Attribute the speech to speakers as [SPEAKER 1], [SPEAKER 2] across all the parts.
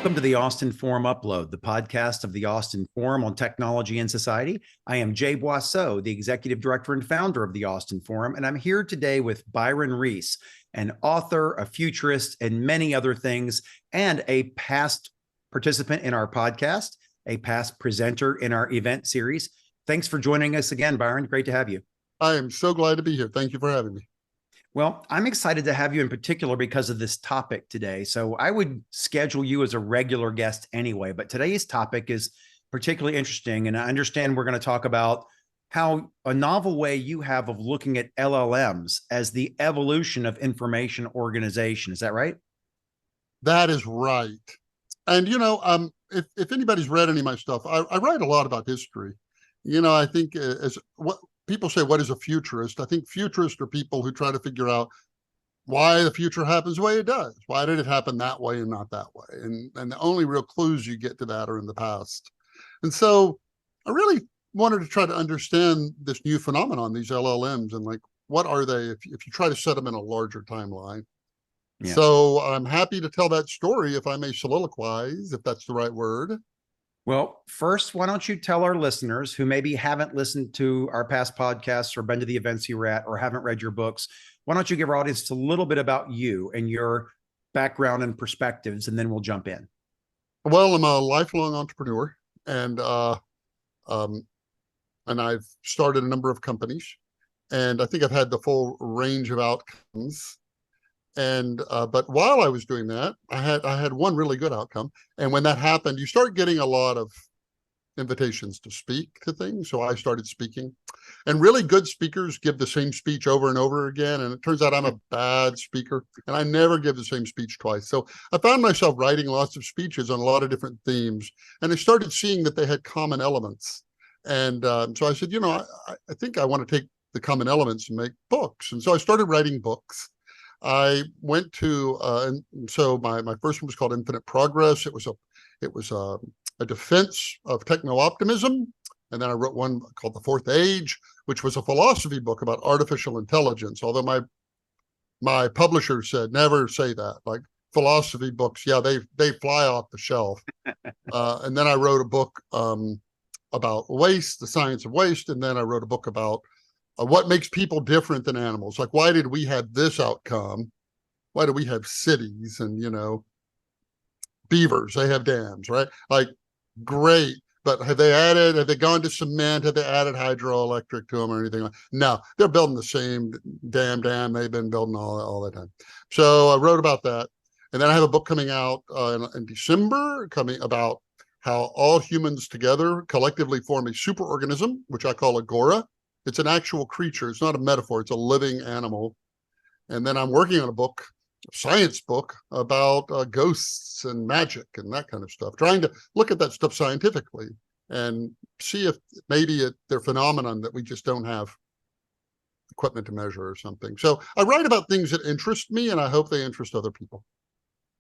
[SPEAKER 1] Welcome to the Austin Forum Upload, the podcast of the Austin Forum on Technology and Society. I am Jay Boisseau, the Executive Director and founder of the Austin Forum, and I'm here today with Byron Reese, an author, a futurist, and many other things, and a past participant in our podcast, a past presenter in our event series. Thanks for joining us again, Byron. Great to have you.
[SPEAKER 2] I am so glad to be here. Thank you for having me.
[SPEAKER 1] Well, I'm excited to have you in particular because of this topic today. So I would schedule you as a regular guest anyway, but today's topic is particularly interesting. And I understand we're going to talk about how a novel way you have of looking at LLMs as the evolution of information organization. Is that right?
[SPEAKER 2] That is right. And, if anybody's read any of my stuff, I write a lot about history. I think as what people say, what is a futurist? I think futurists are people who try to figure out why the future happens the way it does. Why did it happen that way and not that way? And the only real clues you get to that are in the past. And so I really wanted to try to understand this new phenomenon, these LLMs, and like, what are they if you try to set them in a larger timeline? Yeah. So I'm happy to tell that story, if I may soliloquize, if that's the right word.
[SPEAKER 1] Well, first, why don't you tell our listeners who maybe haven't listened to our past podcasts or been to the events you were at or haven't read your books, why don't you give our audience a little bit about you and your background and perspectives, and then we'll jump in.
[SPEAKER 2] Well, I'm a lifelong entrepreneur, and I've started a number of companies, and I think I've had the full range of outcomes. And but while I was doing that, I had one really good outcome. And when that happened, you start getting a lot of invitations to speak to things. So I started speaking, and really good speakers give the same speech over and over again. And it turns out I'm a bad speaker, and I never give the same speech twice. So I found myself writing lots of speeches on a lot of different themes, and I started seeing that they had common elements. And so I said, I think I want to take the common elements and make books. And so I started writing books. I went to, and so my first one was called Infinite Progress. It was a defense of techno-optimism. And then I wrote one called The Fourth Age, which was a philosophy book about artificial intelligence. Although my publisher said, never say that. Like, philosophy books, yeah, they fly off the shelf. And then I wrote a book about waste, the science of waste. And then I wrote a book about what makes people different than animals? Like, why did we have this outcome? Why do we have cities and, beavers? They have dams, right? Like, great. But have they gone to cement? Have they added hydroelectric to them or anything? No, they're building the same dam they've been building all the time. So I wrote about that. And then I have a book coming out in December, coming about how all humans together collectively form a superorganism, which I call Agora. It's an actual creature. It's not a metaphor. It's a living animal. And then I'm working on a science book about ghosts and magic and that kind of stuff, trying to look at that stuff scientifically and see if maybe they're phenomenon that we just don't have equipment to measure or something. So I write about things that interest me, and I hope they interest other people.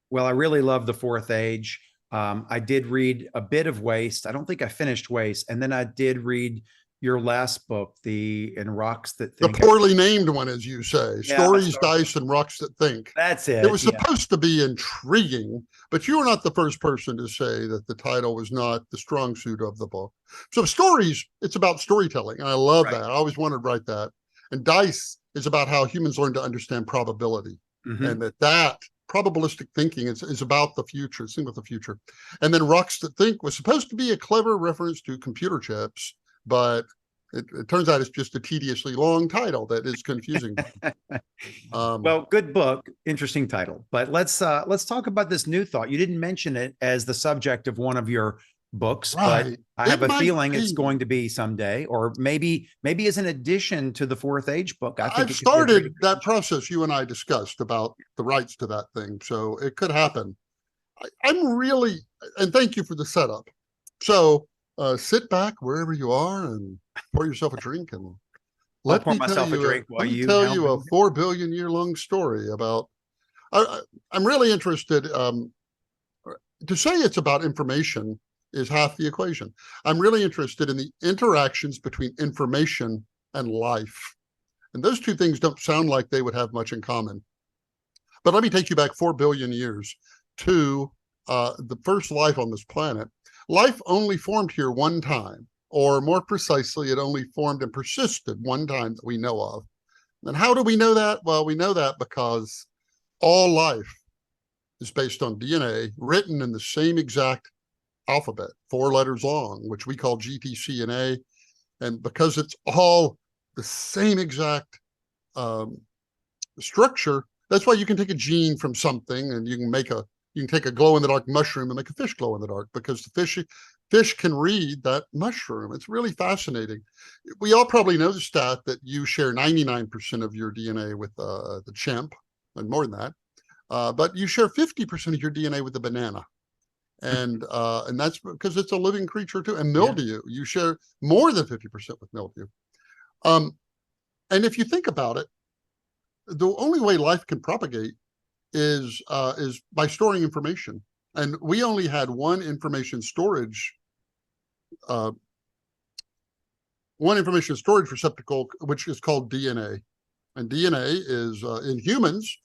[SPEAKER 1] Well, I really love The Fourth Age. I did read a bit of Waste. I don't think I finished Waste. And then I did read your last book, The Rocks That Think.
[SPEAKER 2] The poorly named one, as you say. Yeah, Stories, Dice, and Rocks That Think.
[SPEAKER 1] That's it.
[SPEAKER 2] It was supposed to be intriguing, but you were not the first person to say that the title was not the strong suit of the book. So Stories, it's about storytelling, and I love that. I always wanted to write that. And Dice is about how humans learn to understand probability, and that probabilistic thinking is about the future, it's about the future. And then Rocks That Think was supposed to be a clever reference to computer chips, but it turns out it's just a tediously long title that is confusing.
[SPEAKER 1] Well, good book, interesting title. But let's talk about this new thought. You didn't mention it as the subject of one of your books, right, but I have a feeling it's going to be someday, or maybe as an addition to the Fourth Age book. I think
[SPEAKER 2] I've started that process you and I discussed about the rights to that thing, so it could happen. I'm really, and thank you for the setup. So sit back wherever you are and pour yourself a drink, and let me tell you a 4 billion year long story about. I'm really interested. To say it's about information is half the equation. I'm really interested in the interactions between information and life, and those two things don't sound like they would have much in common. But let me take you back 4 billion years to the first life on this planet, life only formed here one time, or more precisely, it only formed and persisted one time that we know of. And how do we know that? Well, we know that because all life is based on DNA written in the same exact alphabet, 4 letters long, which we call GTCNA. And because it's all the same exact structure, that's why you can take a gene from something and you can take a glow-in-the-dark mushroom and make a fish glow in the dark, because the fish can read that mushroom. It's really fascinating. We all probably know the stat that you share 99% of your DNA with the chimp, and more than that. But you share 50% of your DNA with the banana. And that's because it's a living creature too. And mildew, you share more than 50% with mildew. And if you think about it, the only way life can propagate is by storing information. And we only had one information storage receptacle, which is called DNA. And DNA is, in humans,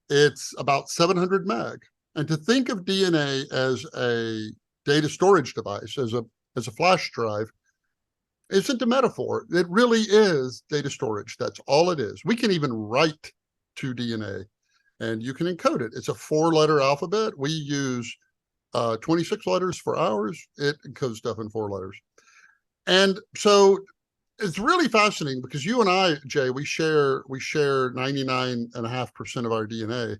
[SPEAKER 2] it's about 700 meg. And to think of DNA as a data storage device, as a flash drive, isn't a metaphor. It really is data storage. That's all it is. We can even write to DNA, and you can encode it. It's a 4-letter alphabet. We use 26 letters for ours. It encodes stuff in 4 letters. And so it's really fascinating because you and I, Jay, we share 99.5% of our DNA.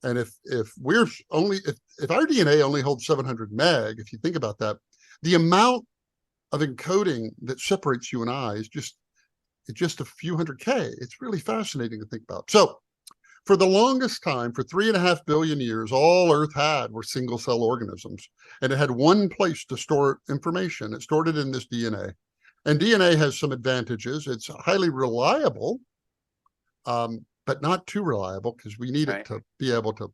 [SPEAKER 2] And if our DNA only holds 700 meg, if you think about that, the amount of encoding that separates you and I is just a few hundred K. It's really fascinating to think about. So for the longest time, for 3.5 billion years, all Earth had were single cell organisms, and it had one place to store information. It stored it in this DNA. And DNA has some advantages. It's highly reliable, but not too reliable, because we need it to be able to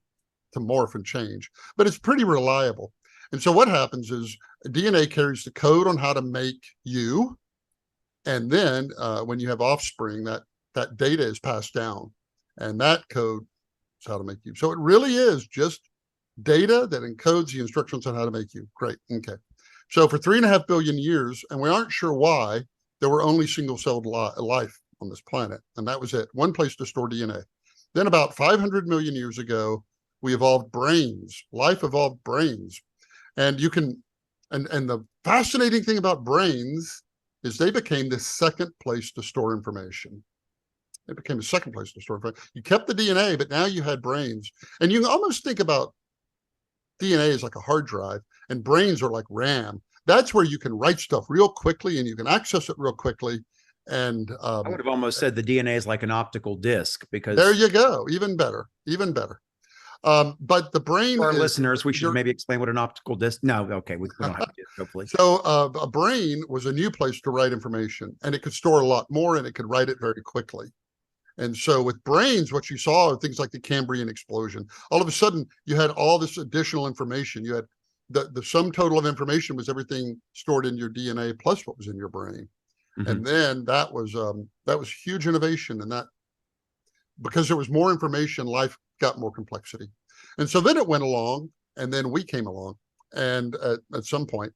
[SPEAKER 2] morph and change. But it's pretty reliable. And so what happens is DNA carries the code on how to make you. And then when you have offspring, that data is passed down. And that code is how to make you. So it really is just data that encodes the instructions on how to make you. Great. Okay. So for 3.5 billion years, and we aren't sure why, there were only single-celled life on this planet. And that was it. One place to store DNA. Then about 500 million years ago, we evolved brains. Life evolved brains. And you can, and the fascinating thing about brains is they became the second place to store information. It became the second place to store information. You kept the DNA, but now you had brains. And you can almost think about DNA as like a hard drive, and brains are like RAM. That's where you can write stuff real quickly, and you can access it real quickly. And
[SPEAKER 1] I would have almost said the DNA is like an optical disc, because
[SPEAKER 2] there you go. Even better. Even better. But the brain,
[SPEAKER 1] for our listeners, we should maybe explain what an optical disc. No, okay, we don't have to. Hopefully,
[SPEAKER 2] so a brain was a new place to write information, and it could store a lot more, and it could write it very quickly. And so with brains, what you saw are things like the Cambrian explosion. All of a sudden, you had all this additional information. You had the sum total of information was everything stored in your DNA plus what was in your brain. Mm-hmm. And then that was huge innovation, and that because there was more information, life got more complexity. And so then it went along, and then we came along, and at some point,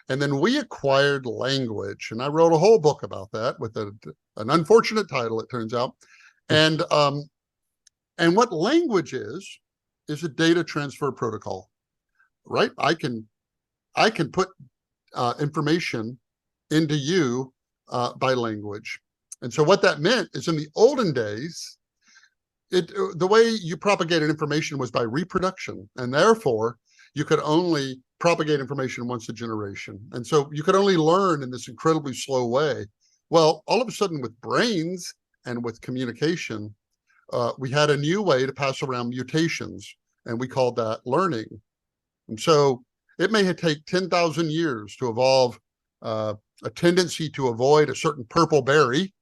[SPEAKER 2] and then we acquired language. And I wrote a whole book about that with an unfortunate title, it turns out. And what language is a data transfer protocol, right? I can put information into you by language. And so what that meant is, in the olden days, the way you propagated information was by reproduction, and therefore you could only propagate information once a generation. And so you could only learn in this incredibly slow way. Well, all of a sudden, with brains and with communication, we had a new way to pass around mutations, and we called that learning. And so it may take 10,000 years to evolve a tendency to avoid a certain purple berry,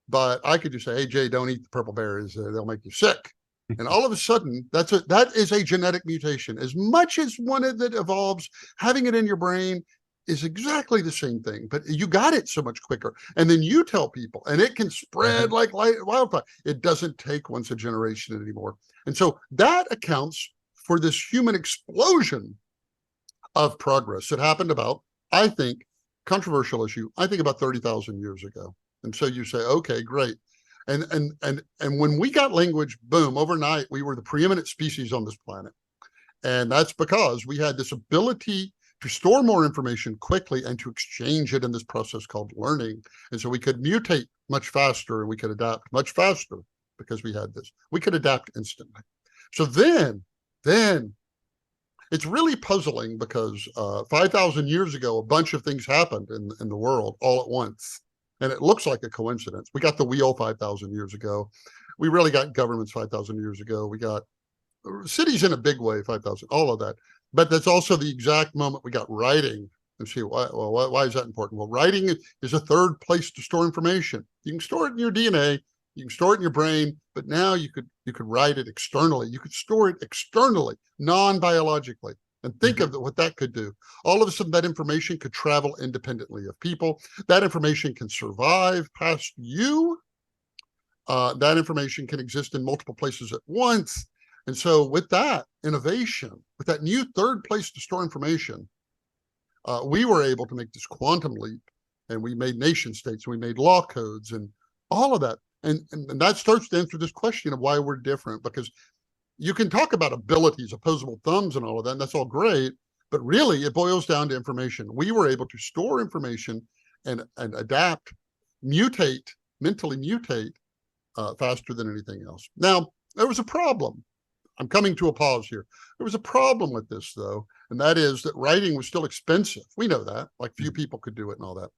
[SPEAKER 2] but I could just say, hey, Jay, don't eat the purple berries. They'll make you sick. And all of a sudden, that is a genetic mutation. As much as one that evolves, having it in your brain is exactly the same thing, but you got it so much quicker. And then you tell people, and it can spread like wildfire. It doesn't take once a generation anymore. And so that accounts for this human explosion of progress that happened about, I think, controversial issue, I think about 30,000 years ago. And so you say, okay, great. And when we got language, boom, overnight, we were the preeminent species on this planet. And that's because we had this ability to store more information quickly and to exchange it in this process called learning. And so we could mutate much faster and we could adapt much faster because we had this. We could adapt instantly. So then it's really puzzling because 5,000 years ago, a bunch of things happened in the world all at once. And it looks like a coincidence. We got the wheel 5,000 years ago. We really got governments 5,000 years ago. We got cities in a big way, 5,000, all of that. But that's also the exact moment we got writing. And see, why is that important? Well, writing is a third place to store information. You can store it in your DNA, you can store it in your brain, but now you could write it externally. You could store it externally, non-biologically. And think of what that could do. All of a sudden, that information could travel independently of people. That information can survive past you. That information can exist in multiple places at once. And so with that innovation, with that new third place to store information, we were able to make this quantum leap. And we made nation states, we made law codes and all of that. And that starts to answer this question of why we're different, because you can talk about abilities, opposable thumbs and all of that, and that's all great, but really it boils down to information. We were able to store information and adapt, mutate, mentally mutate faster than anything else. Now, there was a problem. I'm coming to a pause here. There was a problem with this, though, and that is that writing was still expensive. We know that, like few people could do it and all that.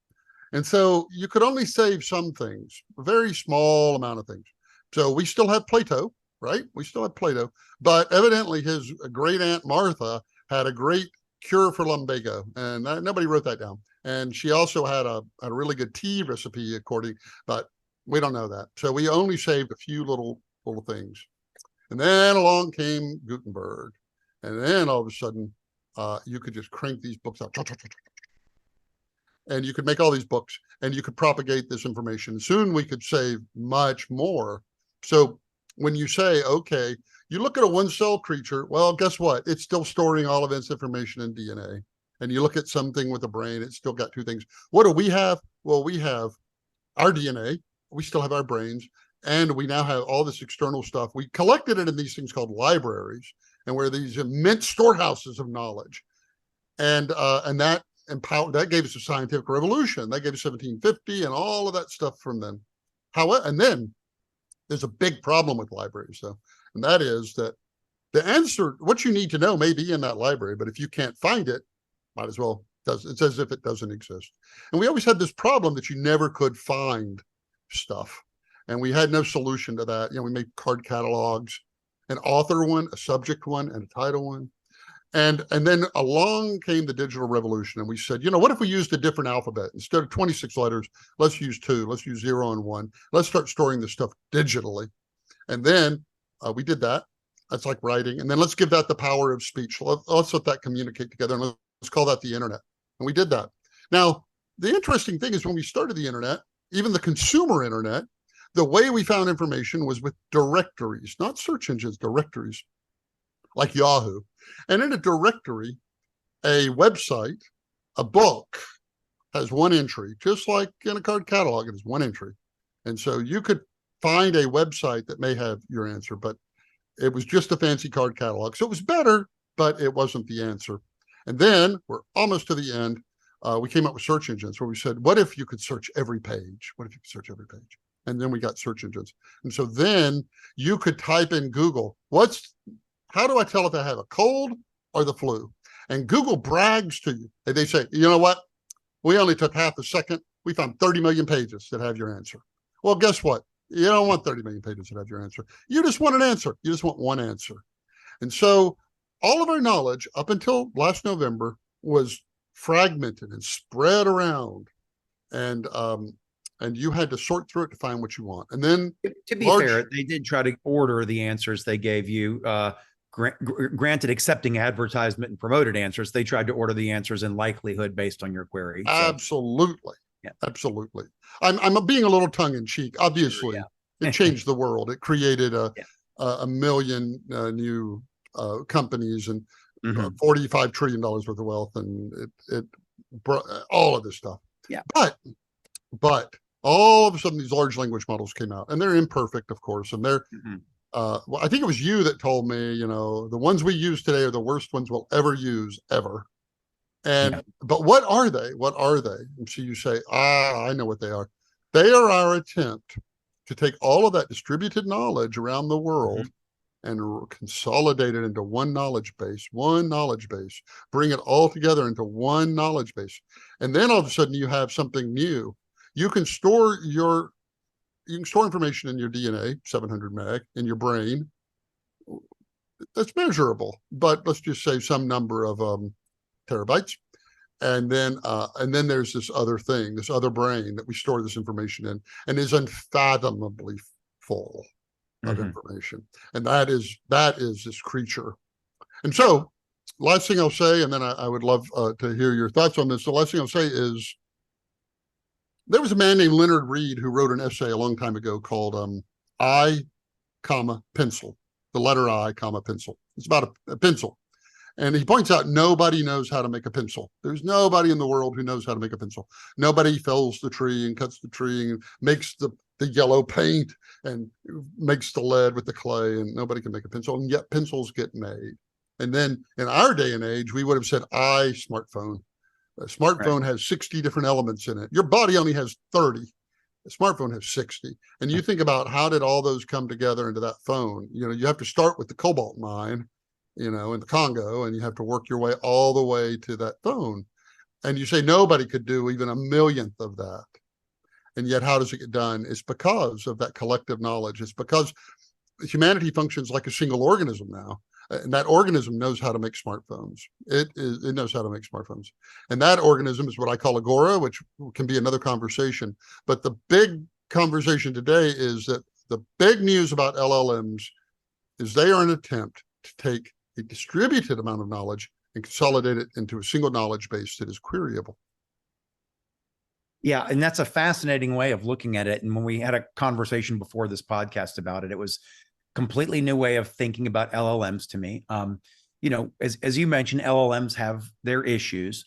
[SPEAKER 2] And so you could only save some things, a very small amount of things. So we still have Plato, right? We still have Plato, but evidently his great aunt Martha had a great cure for lumbago, and nobody wrote that down. And she also had a really good tea recipe, but we don't know that. So we only saved a few little things. And then along came Gutenberg, and then all of a sudden, you could just crank these books out, and you could make all these books, and you could propagate this information. Soon we could save much more. So when you say, okay, you look at a one-cell creature, well, guess what? It's still storing all of its information in DNA. And you look at something with a brain, it's still got two things. What do we have? Well, we have our DNA, we still have our brains, and we now have all this external stuff. We collected it in these things called libraries, and we're these immense storehouses of knowledge. And that gave us a scientific revolution. That gave us 1750 and all of that stuff from then. And then there's a big problem with libraries, though, and that is that the answer, what you need to know, may be in that library, but if you can't find it, might as well. It's as if it doesn't exist. And we always had this problem that you never could find stuff, and we had no solution to that. We made card catalogs, an author one, a subject one, and a title one. And then along came the digital revolution, and we said, what if we used a different alphabet? Instead of 26 letters, let's use 2, let's use 0 and 1. Let's start storing this stuff digitally. And then we did that. That's like writing. And then let's give that the power of speech. Let's let that communicate together, and let's call that the internet. And we did that. Now, the interesting thing is when we started the internet, even the consumer internet, the way we found information was with directories, not search engines, directories, like Yahoo. And in a directory, a website, a book has one entry, just like in a card catalog, it is one entry. And so you could find a website that may have your answer, but it was just a fancy card catalog. So it was better, but it wasn't the answer. And then we're almost to the end. We came up with search engines where we said, what if you could search every page? What if you could search every page? And then we got search engines. And so then you could type in Google, how do I tell if I have a cold or the flu? And Google brags to you. And they say, you know what? We only took half a second. We found 30 million pages that have your answer. Well, guess what? You don't want 30 million pages that have your answer. You just want an answer. You just want one answer. And so all of our knowledge up until last November was fragmented and spread around. And you had to sort through it to find what you want. And then,
[SPEAKER 1] to be fair, they did try to order the answers they gave you. Granted, accepting advertisement and promoted answers, they tried to order the answers in likelihood based on your query. So.
[SPEAKER 2] Absolutely.
[SPEAKER 1] Yeah.
[SPEAKER 2] Absolutely. I'm being a little tongue in cheek. Obviously, It changed the world. It created a million new companies and
[SPEAKER 1] Mhm.
[SPEAKER 2] $45 trillion worth of wealth, and it brought all of this stuff.
[SPEAKER 1] Yeah.
[SPEAKER 2] But all of a sudden, these large language models came out, and they're imperfect, of course, and they're
[SPEAKER 1] Mhm.
[SPEAKER 2] well, I think it was you that told me, the ones we use today are the worst ones we'll ever use ever.
[SPEAKER 1] Yeah.
[SPEAKER 2] But what are they? What are they? And so you say, I know what they are. They are our attempt to take all of that distributed knowledge around the world
[SPEAKER 1] Mhm.
[SPEAKER 2] and consolidate it into one knowledge base, bring it all together into one knowledge base. And then all of a sudden you have something new. You can store information in your DNA, 700 meg, in your brain. That's measurable, but let's just say some number of terabytes. And then there's this other thing, this other brain that we store this information in, and is unfathomably full of
[SPEAKER 1] Mhm.
[SPEAKER 2] information. And that is this creature. And so, last thing I'll say, and then I would love to hear your thoughts on this. The last thing I'll say is there was a man named Leonard Read who wrote an essay a long time ago called I, comma, pencil, the letter I, comma, pencil. It's about a pencil. And he points out nobody knows how to make a pencil. There's nobody in the world who knows how to make a pencil. Nobody fells the tree and cuts the tree and makes the yellow paint and makes the lead with the clay, and nobody can make a pencil. And yet pencils get made. And then in our day and age, we would have said, smartphone. A
[SPEAKER 1] Right.
[SPEAKER 2] smartphone has 60 different elements in it. Your body only has 30. A smartphone has 60. And you think about how did all those come together into that phone? You have to start with the cobalt mine, in the Congo, and you have to work your way all the way to that phone. And you say nobody could do even a millionth of that. And yet, how does it get done? It's because of that collective knowledge. It's because humanity functions like a single organism now. And that organism knows how to make smartphones. It knows how to make smartphones. And that organism is what I call Agora, which can be another conversation. But the big conversation today is that the big news about LLMs is they are an attempt to take a distributed amount of knowledge and consolidate it into a single knowledge base that is queryable.
[SPEAKER 1] Yeah, and that's a fascinating way of looking at it. And when we had a conversation before this podcast about it, it was completely new way of thinking about LLMs to me. As you mentioned, LLMs have their issues.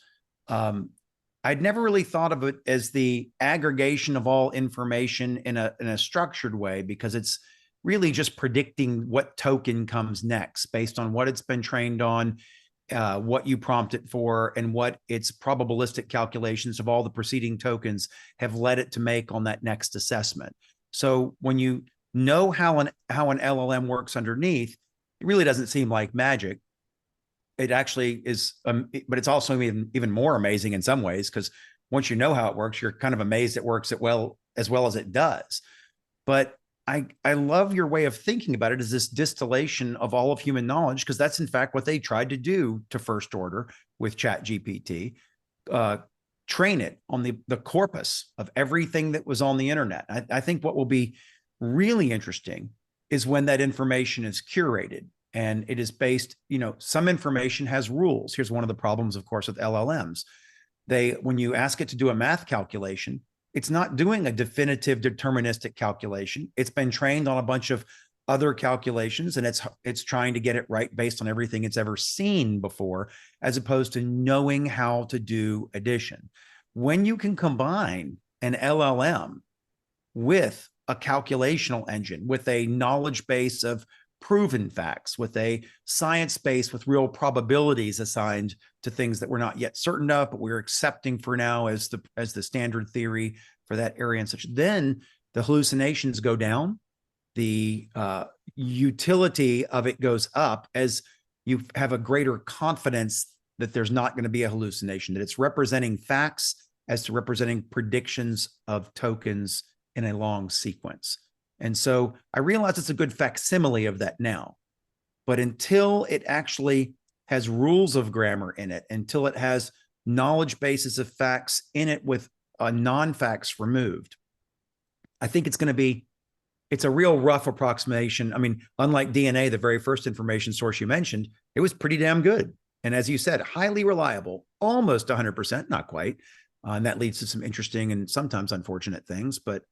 [SPEAKER 1] I'd never really thought of it as the aggregation of all information in a structured way, because it's really just predicting what token comes next based on what it's been trained on, what you prompt it for, and what its probabilistic calculations of all the preceding tokens have led it to make on that next assessment. So when you know how an LLM works underneath, it really doesn't seem like magic. It actually is, but it's also even more amazing in some ways, because once you know how it works, you're kind of amazed it works as well as it does. But I love your way of thinking about it as this distillation of all of human knowledge, because that's in fact what they tried to do to first order with Chat GPT. Train it on the corpus of everything that was on the internet. I think what will be really interesting is when that information is curated and it is based, some information has rules. Here's one of the problems, of course, with LLMs. When you ask it to do a math calculation, it's not doing a definitive deterministic calculation. It's been trained on a bunch of other calculations, and it's trying to get it right based on everything it's ever seen before, as opposed to knowing how to do addition. When you can combine an LLM with a calculational engine, with a knowledge base of proven facts, with a science base with real probabilities assigned to things that we're not yet certain of, but we're accepting for now as the standard theory for that area and such, then the hallucinations go down, the utility of it goes up, as you have a greater confidence that there's not going to be a hallucination, that it's representing facts as to representing predictions of tokens in a long sequence. And so I realize it's a good facsimile of that now, but until it actually has rules of grammar in it, until it has knowledge bases of facts in it with non-facts removed, I think it's a real rough approximation. I mean, unlike DNA, the very first information source you mentioned, it was pretty damn good. And as you said, highly reliable, almost 100%, not quite. And that leads to some interesting and sometimes unfortunate things, but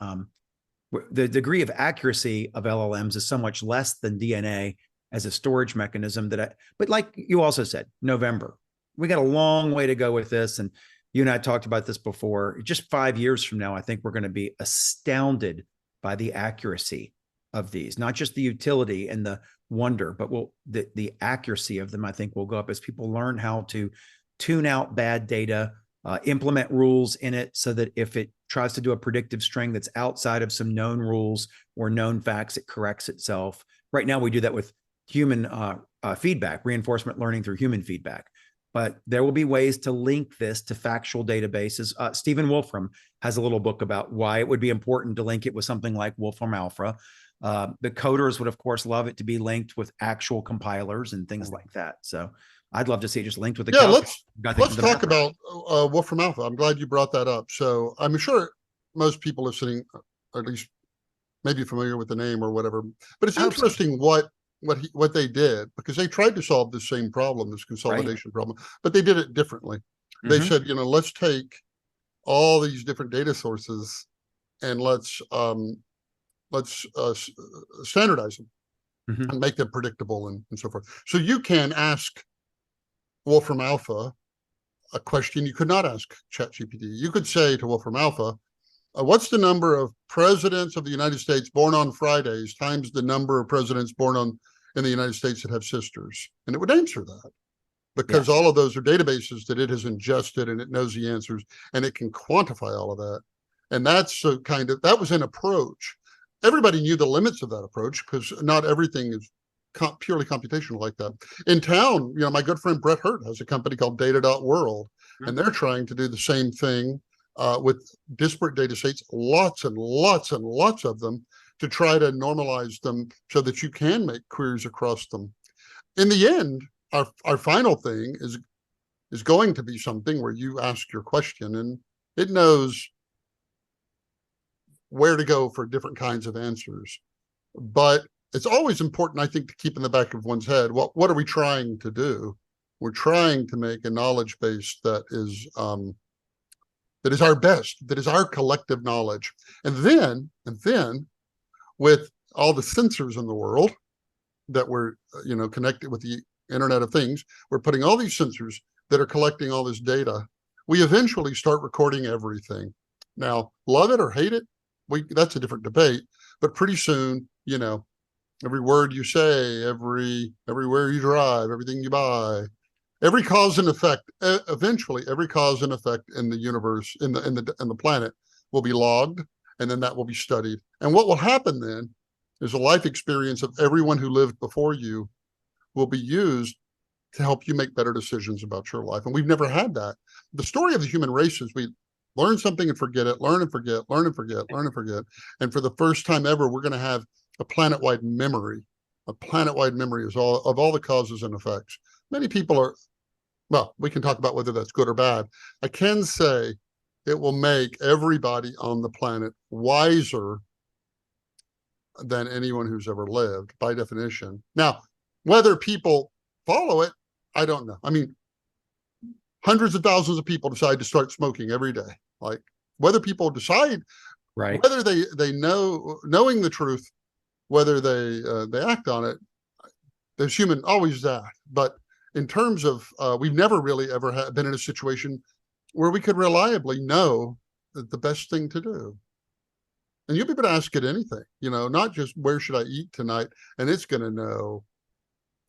[SPEAKER 1] the degree of accuracy of LLMs is so much less than DNA as a storage mechanism but like you also said, November, we got a long way to go with this. And you and I talked about this before. Just 5 years from now, I think we're going to be astounded by the accuracy of these, not just the utility and the wonder, but the accuracy of them, I think, will go up as people learn how to tune out bad data, implement rules in it so that if it tries to do a predictive string that's outside of some known rules or known facts, it corrects itself. Right now, we do that with human feedback, reinforcement learning through human feedback. But there will be ways to link this to factual databases. Stephen Wolfram has a little book about why it would be important to link it with something like Wolfram Alpha. The coders would, of course, love it to be linked with actual compilers and things like that. So I'd love to see it just linked with the
[SPEAKER 2] calculator. Let's talk
[SPEAKER 1] background.
[SPEAKER 2] about Wolfram Alpha. I'm glad you brought that up. So I'm sure most people listening, or at least maybe familiar with the name or whatever, but it's interesting what they did, because they tried to solve the same problem, this consolidation problem, but they did it differently. They said, let's take all these different data sources and let's standardize them and make them predictable and so forth. So you can ask Wolfram Alpha a question you could not ask ChatGPT. You could say to Wolfram Alpha, what's the number of presidents of the United States born on Fridays times the number of presidents born in the United States that have sisters? And it would answer that, because all of those are databases that it has ingested, and it knows the answers, and it can quantify all of that. And that's that was an approach. Everybody knew the limits of that approach, because not everything is purely computational like that. In town, my good friend Brett Hurt has a company called Data.World, and they're trying to do the same thing with disparate data sets, lots and lots and lots of them, to try to normalize them so that you can make queries across them. In the end, our final thing is going to be something where you ask your question and it knows where to go for different kinds of answers. But it's always important, I think, to keep in the back of one's head, what are we trying to do? We're trying to make a knowledge base that is our best, that is our collective knowledge. And then with all the sensors in the world that we're connected with the Internet of Things, we're putting all these sensors that are collecting all this data. We eventually start recording everything. Now, love it or hate it, that's a different debate. But pretty soon, every word you say, everywhere you drive, everything you buy, every cause and effect, eventually every cause and effect in the universe, in the planet, will be logged, and then that will be studied. And what will happen then is the life experience of everyone who lived before you will be used to help you make better decisions about your life. And we've never had that. The story of the human race is we learn something and forget it, learn and forget, learn and forget, learn and forget. And for the first time ever, we're going to have a planet-wide memory. A planet-wide memory of all the causes and effects. Many people we can talk about whether that's good or bad. I can say it will make everybody on the planet wiser than anyone who's ever lived, by definition. Now, whether people follow it, I don't know. I mean, hundreds of thousands of people decide to start smoking every day. Like, whether people decide, whether they knowing the truth, whether they act on it, there's always that. But in terms of, we've never really ever been in a situation where we could reliably know the best thing to do. And you'll be able to ask it anything, not just where should I eat tonight, and it's going to know.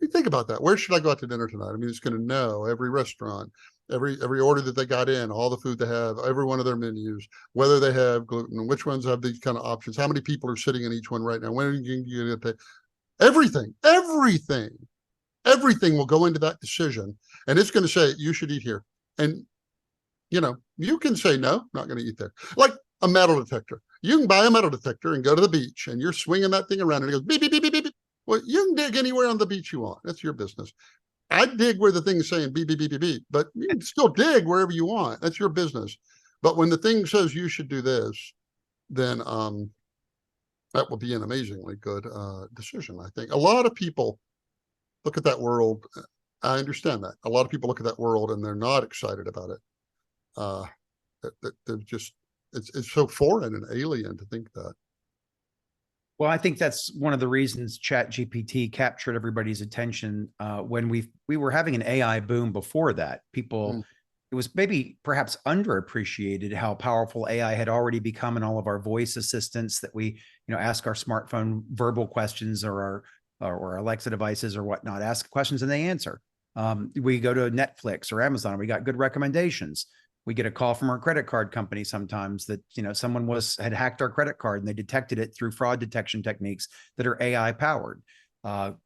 [SPEAKER 2] You think about that. Where should I go out to dinner tonight? I mean, it's going to know every restaurant, every order that they got in, all the food they have, every one of their menus, whether they have gluten, which ones have these kind of options, how many people are sitting in each one right now, when are you going to take everything will go into that decision, and it's going to say you should eat here. And you can say no, not going to eat there. Like a metal detector. You can buy a metal detector and go to the beach, and you're swinging that thing around, and it goes beep beep beep beep beep. Well, you can dig anywhere on the beach you want. That's your business. I dig where the thing's saying beep beep beep beep beep, but you can still dig wherever you want. That's your business. But when the thing says you should do this, then that will be an amazingly good decision. I think a lot of people look at that world. I understand that a lot of people look at that world and they're not excited about it. They're just, it's so foreign and alien to think that.
[SPEAKER 1] Well, I think that's one of the reasons Chat GPT captured everybody's attention when we were having an AI boom before that. People,
[SPEAKER 2] Mm.
[SPEAKER 1] it was maybe perhaps underappreciated how powerful AI had already become in all of our voice assistants that we, ask our smartphone verbal questions or Alexa devices or whatnot, ask questions and they answer. We go to Netflix or Amazon, we got good recommendations. We get a call from our credit card company sometimes that someone had hacked our credit card and they detected it through fraud detection techniques that are AI powered.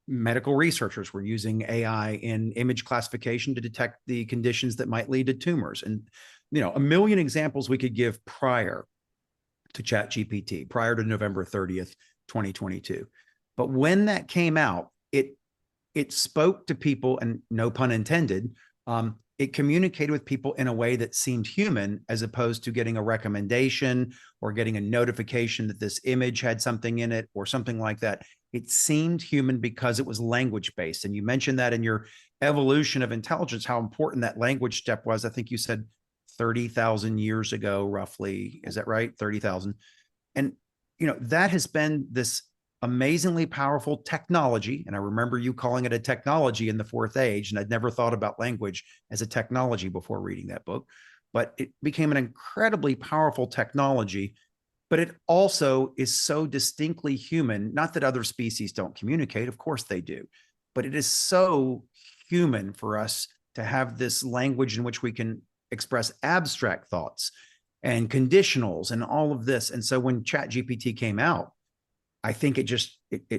[SPEAKER 1] Medical researchers were using AI in image classification to detect the conditions that might lead to tumors, and a million examples we could give prior to ChatGPT, prior to November 30th, 2022. But when that came out, it spoke to people, and no pun intended. It communicated with people in a way that seemed human, as opposed to getting a recommendation or getting a notification that this image had something in it or something like that. It seemed human because it was language based. And you mentioned that in your evolution of intelligence, how important that language step was. I think you said 30,000 years ago, roughly. Is that right? 30,000. And, that has been this amazingly powerful technology. And I remember you calling it a technology in the fourth age. And I'd never thought about language as a technology before reading that book, but it became an incredibly powerful technology. But it also is so distinctly human. Not that other species don't communicate, of course they do, but it is so human for us to have this language in which we can express abstract thoughts and conditionals and all of this. And so when ChatGPT came out, I think it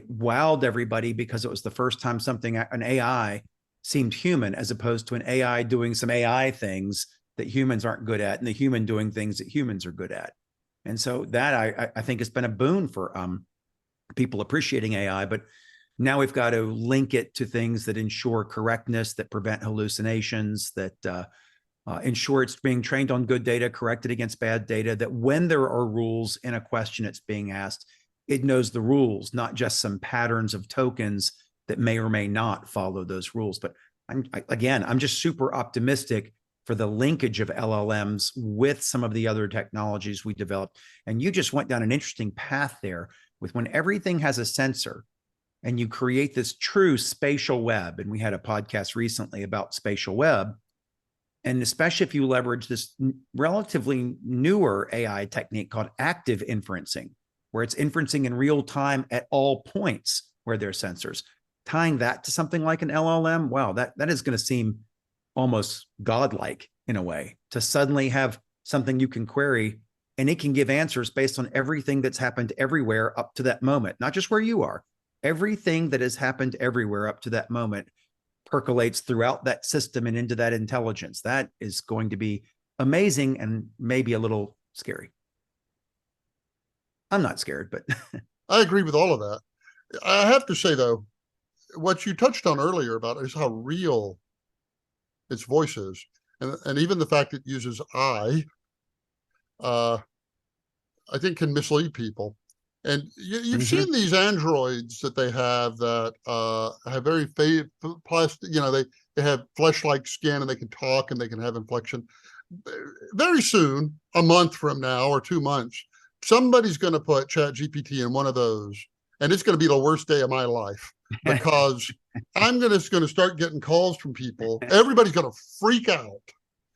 [SPEAKER 1] wowed everybody because it was the first time an AI seemed human, as opposed to an AI doing some AI things that humans aren't good at, and the human doing things that humans are good at. And so that I think has been a boon for people appreciating AI. But now we've got to link it to things that ensure correctness, that prevent hallucinations, that ensure it's being trained on good data, corrected against bad data, that when there are rules in a question it's being asked, it knows the rules, not just some patterns of tokens that may or may not follow those rules. But I'm just super optimistic for the linkage of LLMs with some of the other technologies we developed. And you just went down an interesting path there with when everything has a sensor and you create this true spatial web. And we had a podcast recently about spatial web. And especially if you leverage this relatively newer AI technique called active inferencing, where it's inferencing in real time at all points where there are sensors, tying that to something like an LLM, wow, that is going to seem almost godlike in a way, to suddenly have something you can query and it can give answers based on everything that's happened everywhere up to that moment, not just where you are. Everything that has happened everywhere up to that moment percolates throughout that system and into that intelligence. That is going to be amazing and maybe a little scary. I'm not scared, but
[SPEAKER 2] I agree with all of that. I have to say, though, what you touched on earlier about is how real its voice is. And even the fact it uses I think can mislead people. And you've seen these androids that they have that have very plastic, they have flesh-like skin and they can talk and they can have inflection. Very soon, a month from now or 2 months, somebody's going to put ChatGPT in one of those, and it's going to be the worst day of my life, because I'm just going to start getting calls from people. Everybody's going to freak out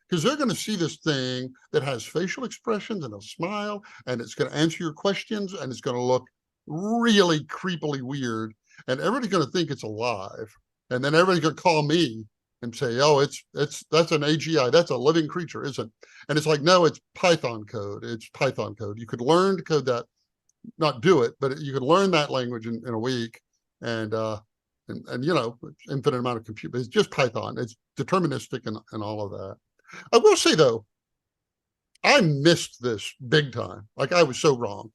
[SPEAKER 2] because they're going to see this thing that has facial expressions and a smile, and it's going to answer your questions, and it's going to look really creepily weird, and everybody's going to think it's alive. And then everybody's going to call me and say, "Oh, that's an AGI, that's a living creature, isn't?" And it's like, no, it's Python code. It's Python code. You could learn to code that, not do it, but you could learn that language in a week, and infinite amount of compute. But it's just Python. It's deterministic and all of that. I will say, though, I missed this big time. Like, I was so wrong.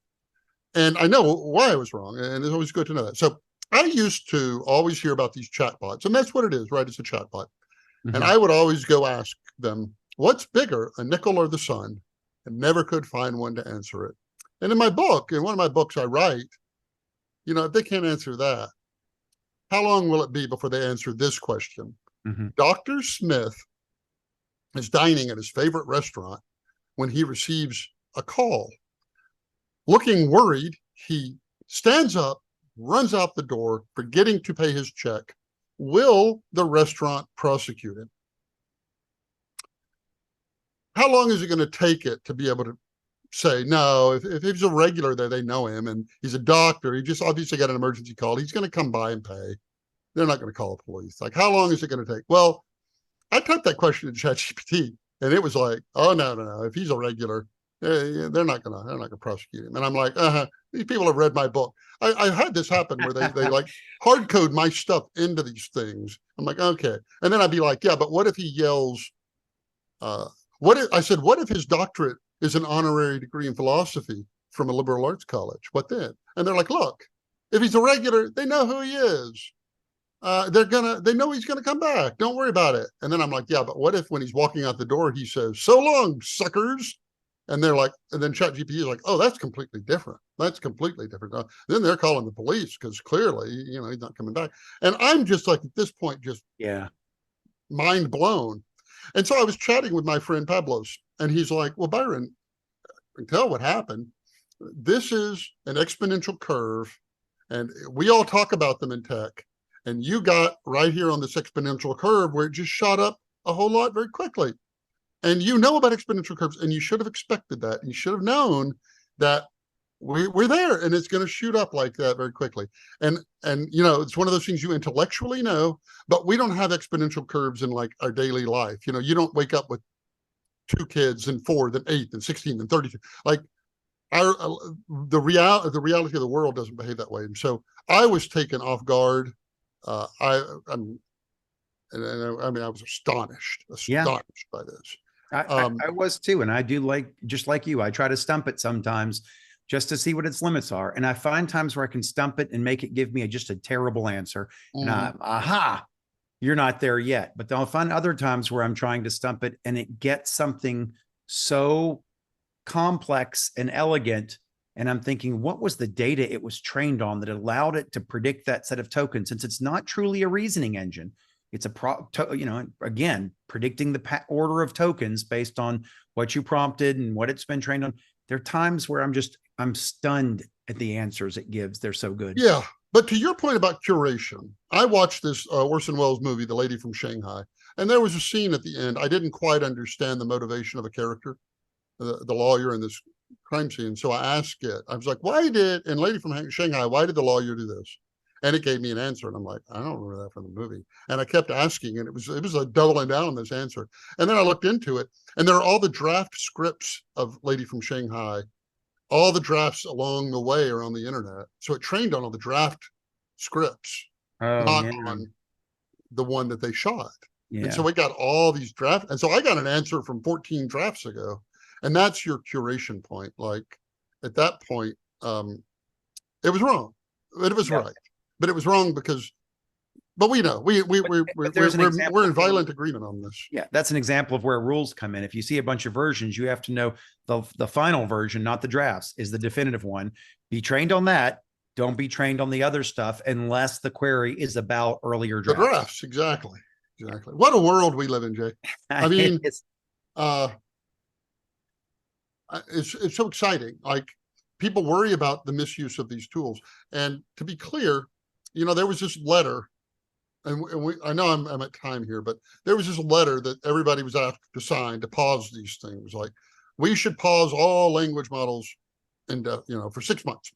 [SPEAKER 2] And I know why I was wrong. And it's always good to know that. So I used to always hear about these chatbots. And that's what it is, right? It's a chatbot. And I would always go ask them, what's bigger, a nickel or the sun? And never could find one to answer it. And in one of my books I write, if they can't answer that, how long will it be before they answer this question? Dr. Smith is dining at his favorite restaurant when he receives a call. Looking worried, he stands up, runs out the door, forgetting to pay his check. Will the restaurant prosecute him? How long is it going to take it to be able to say, no, if he's a regular there, they know him and he's a doctor, he just obviously got an emergency call, he's going to come by and pay. They're not going to call the police. Like, how long is it going to take? Well, I typed that question in ChatGPT and it was like, oh, no. If he's a regular, they're not going to prosecute him. And I'm like, these people have read my book. I had this happen where they like hard code my stuff into these things. I'm like, okay. And then I'd be like, yeah, but what if he yells, what if his doctorate is an honorary degree in philosophy from a liberal arts college? What then? And they're like, look, if he's a regular, they know who he is. They know he's gonna come back. Don't worry about it. And then I'm like, yeah, but what if when he's walking out the door, he says, so long, suckers? And they're like, and then ChatGPT is like, oh, that's completely different. That's completely different. Then they're calling the police because clearly, he's not coming back. And I'm just like, at this point, just mind blown. And so I was chatting with my friend Pablos, and he's like, well, Byron, I can tell what happened. This is an exponential curve, and we all talk about them in tech. And you got right here on this exponential curve where it just shot up a whole lot very quickly. And you know about exponential curves, and you should have expected that. You should have known that we're there, and it's going to shoot up like that very quickly. And it's one of those things you intellectually know, but we don't have exponential curves in like our daily life. You don't wake up with 2 kids and 4, then 8, and 16, and 32. Like the reality of the world doesn't behave that way. And so I was taken off guard. I was astonished by this.
[SPEAKER 1] I was too. And I do just like you, I try to stump it sometimes just to see what its limits are. And I find times where I can stump it and make it give me just a terrible answer. And you're not there yet. But I'll find other times where I'm trying to stump it and it gets something so complex and elegant. And I'm thinking, what was the data it was trained on that allowed it to predict that set of tokens? Since it's not truly a reasoning engine, it's again, predicting the order of tokens based on what you prompted and what it's been trained on. There are times where I'm stunned at the answers it gives. They're so good.
[SPEAKER 2] Yeah. But to your point about curation, I watched this Orson Welles movie, The Lady from Shanghai, and there was a scene at the end. I didn't quite understand the motivation of a character, the lawyer in this crime scene. So I asked it. I was like, in Lady from Shanghai, why did the lawyer do this? And it gave me an answer. And I'm like, I don't remember that from the movie. And I kept asking, and it was a doubling down on this answer. And then I looked into it, and there are all the draft scripts of Lady from Shanghai. All the drafts along the way are on the internet. So it trained on all the draft scripts, not on the one that they shot. Yeah. And so we got all these drafts. And so I got an answer from 14 drafts ago. And that's your curation point. Like at that point, it was wrong. It was right. But it was wrong because, but we know we're in violent agreement on this.
[SPEAKER 1] Yeah, that's an example of where rules come in. If you see a bunch of versions, you have to know the final version, not the drafts, is the definitive one. Be trained on that. Don't be trained on the other stuff unless the query is about earlier drafts.
[SPEAKER 2] The drafts, exactly. What a world we live in, Jay. I mean, it's so exciting. Like people worry about the misuse of these tools, and to be clear, there was this letter, and I know I'm at time here, but there was this letter that everybody was asked to sign to pause these things. Like, we should pause all language models for 6 months.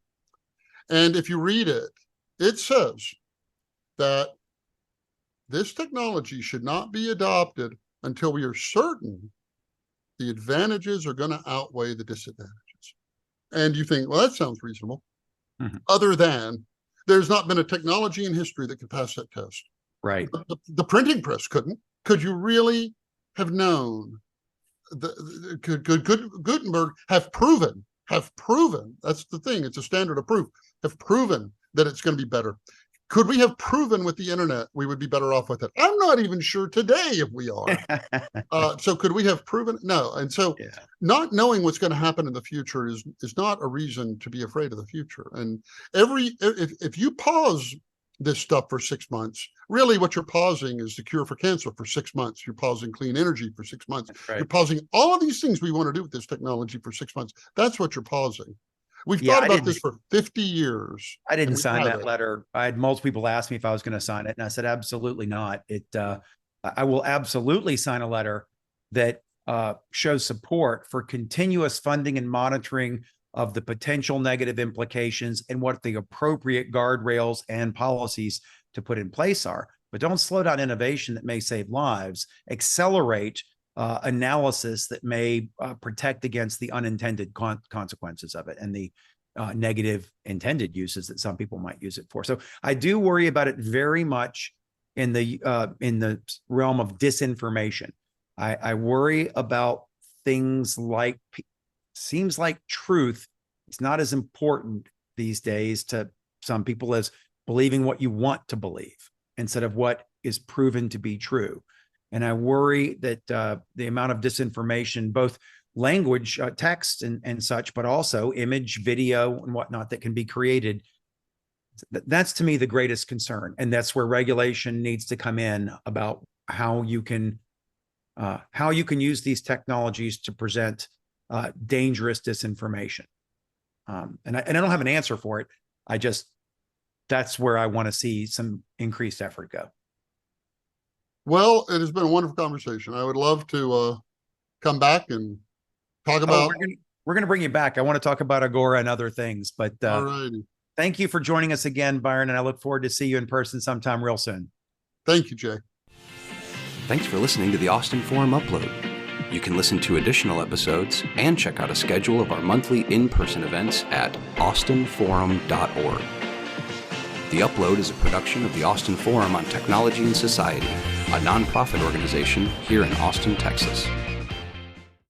[SPEAKER 2] And if you read it, it says that this technology should not be adopted until we are certain the advantages are going to outweigh the disadvantages. And you think, well, that sounds reasonable. Mm-hmm. Other than there's not been a technology in history that could pass that test.
[SPEAKER 1] Right.
[SPEAKER 2] The printing press couldn't. Could you really have known? Could Gutenberg have proven? That's the thing. It's a standard of proof. Have proven that it's going to be better. Could we have proven with the internet we would be better off with it? I'm not even sure today if we are. So could we have proven? No. And so not knowing what's going to happen in the future is not a reason to be afraid of the future. And if you pause this stuff for 6 months, really what you're pausing is the cure for cancer for 6 months. You're pausing clean energy for 6 months. Right. You're pausing all of these things we want to do with this technology for 6 months. That's what you're pausing. We've
[SPEAKER 1] Yeah,
[SPEAKER 2] thought about this for 50 years.
[SPEAKER 1] I didn't
[SPEAKER 2] and we
[SPEAKER 1] sign that
[SPEAKER 2] haven't.
[SPEAKER 1] letter. I had multiple people ask me if I was going to sign it, and I said absolutely not. I will absolutely sign a letter that shows support for continuous funding and monitoring of the potential negative implications and what the appropriate guardrails and policies to put in place are. But don't slow down innovation that may save lives. Accelerate analysis that may protect against the unintended consequences of it and the negative intended uses that some people might use it for. So I do worry about it very much in the realm of disinformation. I worry about things like, seems like truth. It's not as important these days to some people as believing what you want to believe instead of what is proven to be true. And I worry that the amount of disinformation, both language, text and such, but also image, video and whatnot that can be created, that's to me the greatest concern. And that's where regulation needs to come in about how you can use these technologies to present dangerous disinformation. And I don't have an answer for it. That's where I want to see some increased effort go.
[SPEAKER 2] Well, it has been a wonderful conversation. I would love to come back and talk about.
[SPEAKER 1] We're gonna bring you back. I want to talk about Agora and other things, but thank you for joining us again, Byron, and I look forward to see you in person sometime real soon.
[SPEAKER 2] Thank you, Jay.
[SPEAKER 3] Thanks for listening to the Austin Forum Upload. You can listen to additional episodes and check out a schedule of our monthly in-person events at austinforum.org. The Upload is a production of the Austin Forum on Technology and Society, a nonprofit organization here in Austin, Texas.